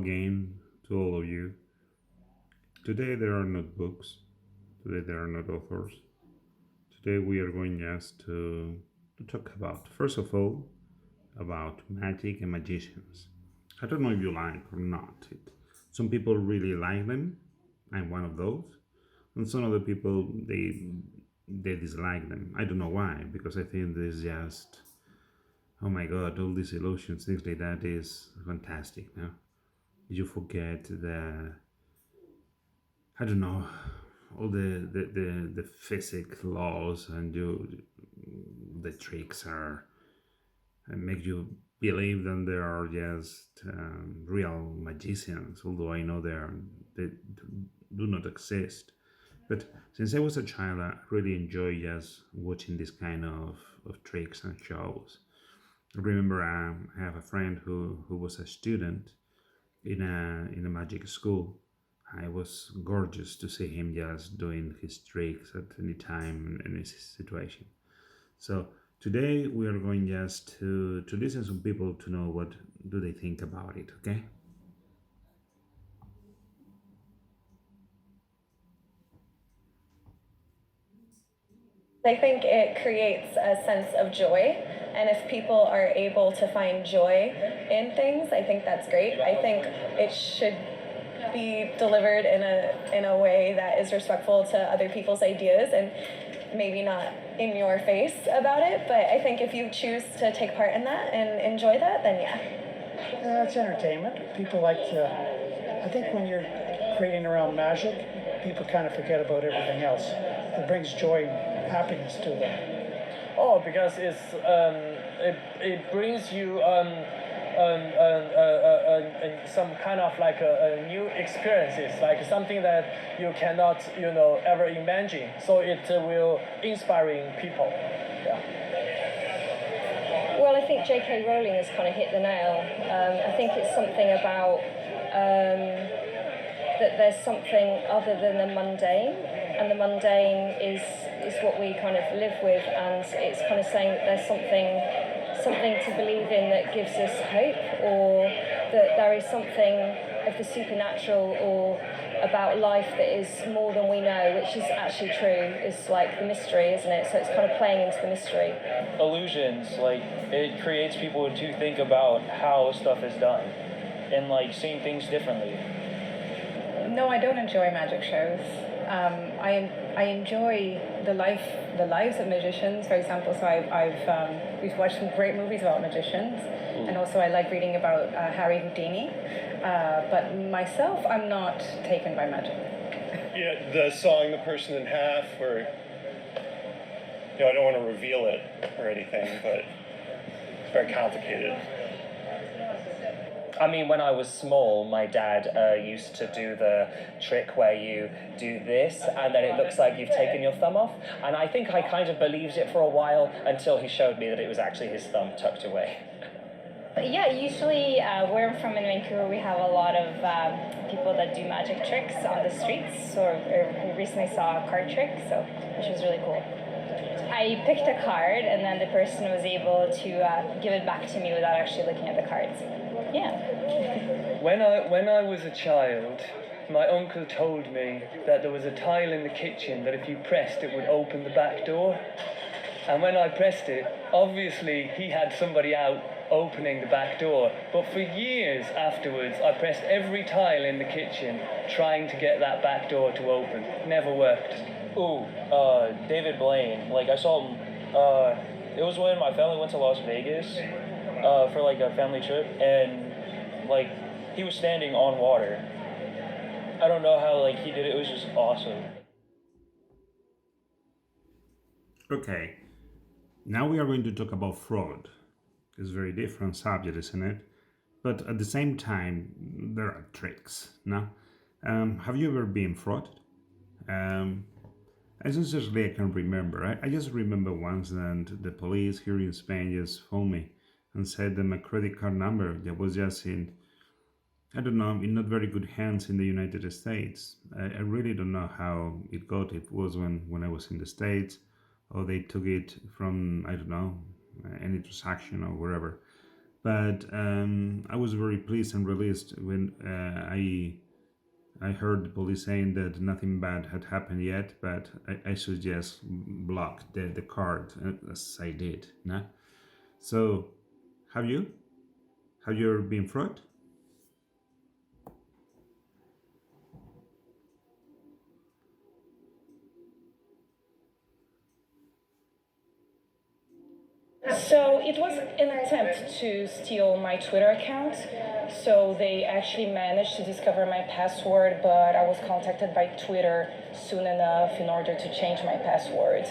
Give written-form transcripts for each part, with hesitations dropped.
again to all of you. Today there are not books, today there are not authors. Today we are going just to talk about, first of all, about magic and magicians. I don't know if you like or not. Some people really like them. I'm one of those. And some other people they dislike them. I don't know why, because I think there's just oh my god, all these illusions, things like that is fantastic. No? You forget I don't know, all the physics laws, and the tricks are and make you believe that they are just real magicians, although I know they do not exist. But since I was a child, I really enjoy just watching this kind of tricks and shows. I remember I have a friend who was a student in a magic school. It was gorgeous to see him just doing his tricks at any time in any situation. So today we are going just to listen to some people to know what do they think about it, okay? I think it creates a sense of joy, and if people are able to find joy in things, I think that's great. I think it should be delivered in a way that is respectful to other people's ideas and maybe not in your face about it, but I think if you choose to take part in that and enjoy that, then yeah. Yeah, it's entertainment. People like to, I think when you're creating around magic, people kind of forget about everything else. It brings joy and happiness to them. Oh, because it brings you some kind of like a new experiences, like something that you cannot ever imagine. So it will inspiring people. Yeah. Well, I think J.K. Rowling has kind of hit the nail. I think it's something about that there's something other than the mundane, and the mundane is what we kind of live with, and it's kind of saying that there's something to believe in that gives us hope, or that there is something of the supernatural or about life that is more than we know, which is actually true. It's like the mystery, isn't it? So it's kind of playing into the mystery. Illusions, like, it creates people to think about how stuff is done and like seeing things differently. No, I don't enjoy magic shows. I enjoy the lives of magicians, for example. So we've watched some great movies about magicians, and also I like reading about Harry Houdini. But myself, I'm not taken by magic. Yeah, the sawing the person in half, or I don't want to reveal it or anything, but it's very complicated. I mean, when I was small, my dad used to do the trick where you do this, and then it looks like you've taken your thumb off. And I think I kind of believed it for a while until he showed me that it was actually his thumb tucked away. Yeah, usually where I'm from in Vancouver, we have a lot of people that do magic tricks on the streets. So we recently saw a card trick, which was really cool. I picked a card, and then the person was able to give it back to me without actually looking at the cards. Yeah. When I was a child, my uncle told me that there was a tile in the kitchen that if you pressed, it would open the back door. And when I pressed it, obviously he had somebody out opening the back door. But for years afterwards, I pressed every tile in the kitchen trying to get that back door to open. Never worked. Ooh, David Blaine. Like, I saw him, it was when my family went to Las Vegas for like a family trip, and like he was standing on water. I don't know how like he did it. It was just awesome. Okay, now we are going to talk about fraud. It's a very different subject, isn't it? But at the same time, there are tricks. No, have you ever been frauded? I sincerely I can't remember. I just remember once that the police here in Spain just phoned me and said that my credit card number that was just I don't know, in not very good hands in the United States. I really don't know how it got. It was when I was in the States, or they took it from, I don't know, any transaction or wherever. But I was very pleased and released when I heard the police saying that nothing bad had happened yet, but I should just block the card as I did. No? So, have you? Have you ever been fraud? So it was an attempt to steal my Twitter account. So they actually managed to discover my password, but I was contacted by Twitter soon enough in order to change my password.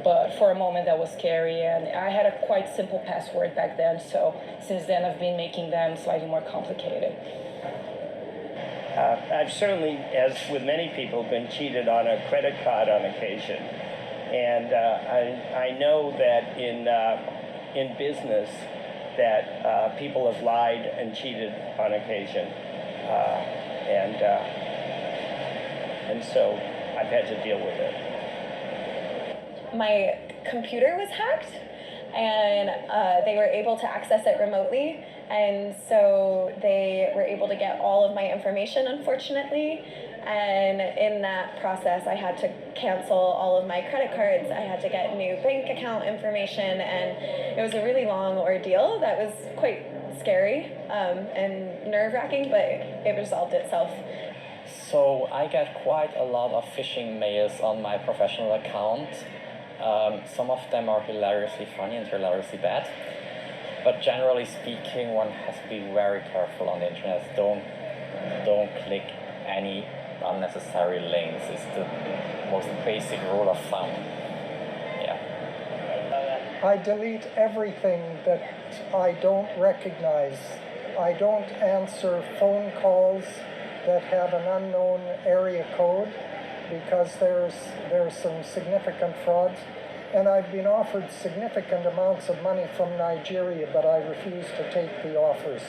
But for a moment that was scary, and I had a quite simple password back then, so since then I've been making them slightly more complicated. I've certainly, as with many people, been cheated on a credit card on occasion. And I know that in business that people have lied and cheated on occasion, and so I've had to deal with it. My computer was hacked, and they were able to access it remotely, and so they were able to get all of my information, unfortunately. And in that process, I had to cancel all of my credit cards. I had to get new bank account information, and it was a really long ordeal that was quite scary and nerve-wracking, but it resolved itself. So I get quite a lot of phishing mails on my professional account. Some of them are hilariously funny and hilariously bad. But generally speaking, one has to be very careful on the internet. Don't click any unnecessary links. It's the most basic rule of thumb. Yeah. I delete everything that I don't recognize. I don't answer phone calls that have an unknown area code because there's some significant frauds. And I've been offered significant amounts of money from Nigeria, but I refuse to take the offers.